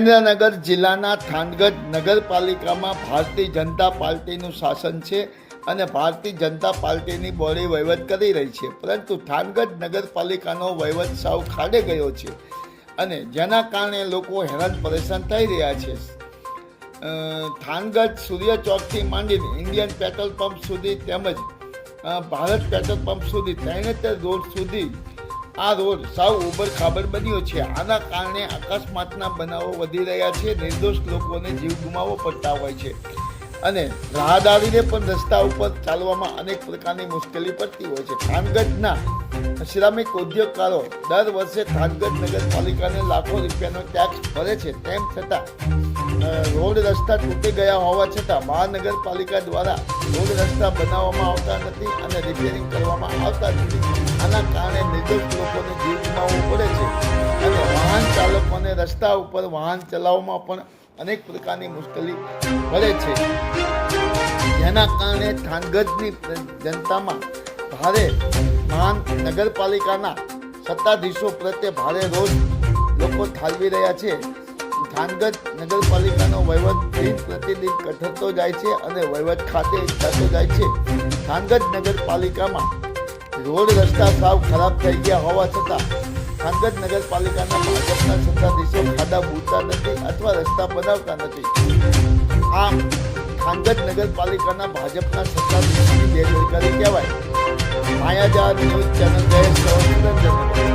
સુરેન્દ્રનગર જિલ્લાના થાનગઢ નગરપાલિકામાં ભારતીય જનતા પાર્ટીનું શાસન છે અને ભારતીય જનતા પાર્ટીની બોડી વહીવટ કરી રહી છે, પરંતુ થાનગઢ નગરપાલિકાનો વહીવટ સાવ ખાડે ગયો છે અને જેના કારણે લોકો હેરાન પરેશાન થઈ રહ્યા છે. થાનગઢ સૂર્ય ચોકથી માંડીને ઇન્ડિયન પેટ્રોલ પંપ સુધી તેમજ ભારત પેટ્રોલ પંપ સુધી 73 રોડ સુધી આ રોડ સાવ ઉબડ ખાબડ બન્યો છે. આના કારણે અકસ્માતના બનાવો વધી રહ્યા છે. નિર્દોષ લોકોને જીવ ગુમાવવો પડતા હોય છે અને રાહદારીને પણ રસ્તા ઉપર ચાલવામાં અનેક પ્રકારની મુશ્કેલી પડતી હોય છે. થાનગઢના શ્રમિક ઉદ્યોગકારો દર વર્ષે થાનગઢ નગરપાલિકાને લાખો રૂપિયાનો ટેક્સ ભરે છે, તેમ છતાં રોડ રસ્તા તૂટી ગયા હોવા છતાં મહાનગરપાલિકા દ્વારા રોડ રસ્તા બનાવવામાં આવતા નથી અને રિપેરિંગ કરવામાં આવતા નથી. આના કારણે નિર્દોષ લોકોને જીવ ગુમાવવો પડે છે અને વાહન ચાલકોને રસ્તા ઉપર વાહન ચલાવવામાં પણ અનેક પ્રકારની મુશ્કેલી પડે છે, જેના કારણે થાનગઢની જનતામાં ભારે નગરપાલિકાના સત્તાધીશો પ્રત્યે ભારે રોષ લોકો ઠાલવી રહ્યા છે. થાનગઢ નગરપાલિકાનો વહીવટ દિન પ્રતિદિન કઠરતો જાય છે અને વહીવટ ખાતે થતો જાય છે. થાનગઢ નગરપાલિકામાં રોડ રસ્તા સાવ ખરાબ થઈ ગયા હોવા છતાં થાનગઢ નગરપાલિકાના ભાજપના સત્તાધીશો ખાડા પૂરતા નથી અથવા રસ્તા બનાવતા નથી. આમ થાનગઢ નગરપાલિકાના ભાજપના સત્તાધીશોની બેદરકારી કહેવાય. માયાજાળ ન્યૂઝ ચેનલ જય સુરેન્દ્રનગર.